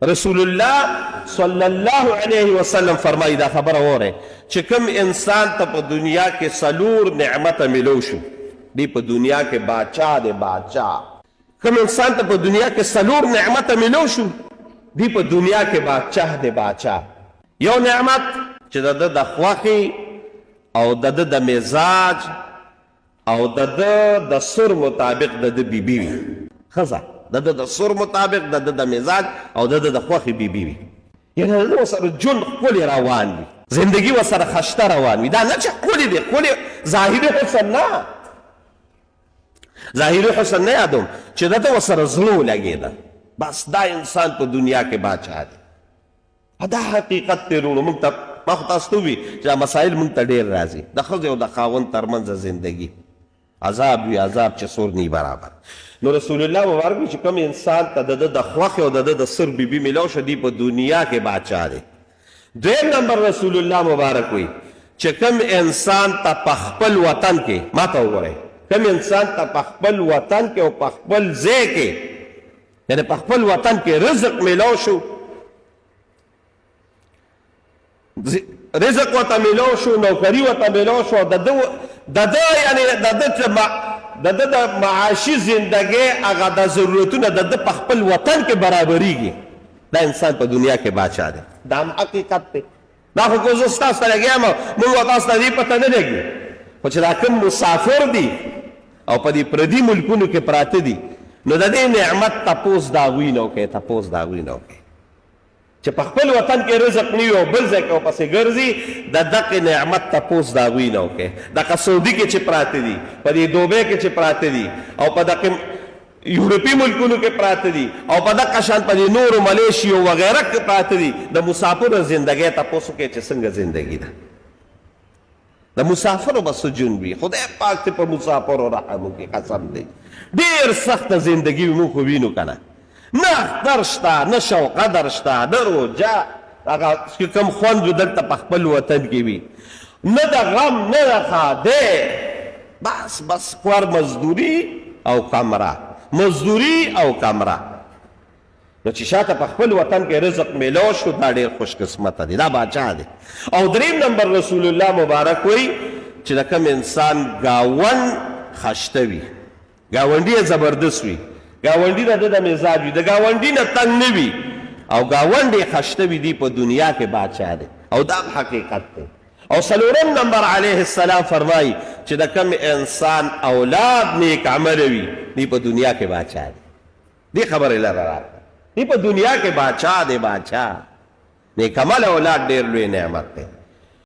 رسول الله صلی الله علیه وسلم فرمایي دا خبره وره چې کوم انسان ته په دنیا کې څلور نعمته ملو شو دی په دنیا کې باچا دی باچا. کوم انسان ته په دنیا کې څلور نعمته ملو شو دی په دنیا کې باچا دی باچا. یو نعمت چې د ده د خوښې او د ده د مزاج او د ده د سر مطابق د ده بیبي وي. ښځه د ده د سر مطابق د ده د مزاج او د ده د خوښې بیبي وي. یعنې د ده ورسره ژوند ښکلې روان وي، زندګي ورسره خشته روان وي. دا نه چې ښکلې دی، ښکلې ظاهري حسن نه، ظاهري حسن نه یادوم چې د ده ورسره زړه ولګېده، بس دا انسان په دنیا کې باچا دی. دا حقیقت دی وروڼو. موږ ته ما خو تاسو ته ووي چې دا مسایل موږ ته ډېر راځي. د ښځې او د خاوند ترمنځ زندګي عذاب وي، عذاب چې سور نی برابر. نو رسول الله مبارک وي چې کوم انسان ته د ده د خوښې او د ده د سر بیبي میلاو شه دی په دنیا کې باچا دی. دویم نمبر رسول الله مبارک وي چې کوم انسان ته په خپل وطن کې، ما ته وګورئ، کوم انسان ته په خپل وطن کې او په خپل ځای کې، یعنې په خپل وطن کې رزق میلاو شو، رزق ورته میلاو شو، نوکري ورته میلاو شو، د ده یعنې د ده د معاشي زندګۍ هغه د ضرورتونه د ده په خپل وطن کې برابریږي، دا انسان په دنیا کې باچا دی. دا هم حقیقت دی. دا خو که زه ستاسو ته لګیا یم موږ به تاسو ته دې پته نه لګي، خو چې دا کوم مسافر دي او په دې پردي ملکونو کې پراته دي نو د دې نعمت تپوس د هغوی نه وکړئ، تپوس د هغوی نه وکړئ چې په خپل وطن کې رزق نه وي او بل ځای کې ورپسې ګرځي، د دغې نعمت تپوس د هغوی نه وکړئ. دغه سعودي کې چې پراته دي، په دې دوبۍ کې چې پراته دي او په دغې یورپي ملکونو کې پراته دي او په دغه شان په دې نورو ملیشیو وغیره کې پراته دي، د مسافرو زندګۍ تپوس وکړئ چې څنګه زندګي ده. د مسافرو به څه ژوند وي، خدای پاک دې په مسافرو رحم وکړي، قسم دی. ډېر سخته زندګي موږ خو وینو که نه، نه اختر شته، نه شوق قدر شته، نه روژه، هغه چې کوم خوند دلته په خپل وطن کې وي، نه د غم نه د ښادۍ، بس خور مزدوري او کمره، مزدوري او کمره. نو چې شاته په خپل وطن کې رزق میلاو شو دا ډېر خوش قسمته دی، دا باچا دی. او دریم نمبر رسول الله مبارک وایي چې د کوم انسان ګاونډ خشته وي، ګاونډي یې زبردست وي، ګاونډي د ده د مزاج وي، د ګاونډي نه تنګ نه وي او ګاونډ یې خشته وي، دی په دنیا کې باچا دی. او دا حقیقت دی. او څلورم نمبر علیه السلام فرمایي چې د کوم انسان اولاد نیک عمله وي دی په دنیا کې باچا دی. دې خبرې لره راغله، دی په دنیا کې باچا دی، باچا. نیک عمل اولاد ډېر لوی نعمت دی.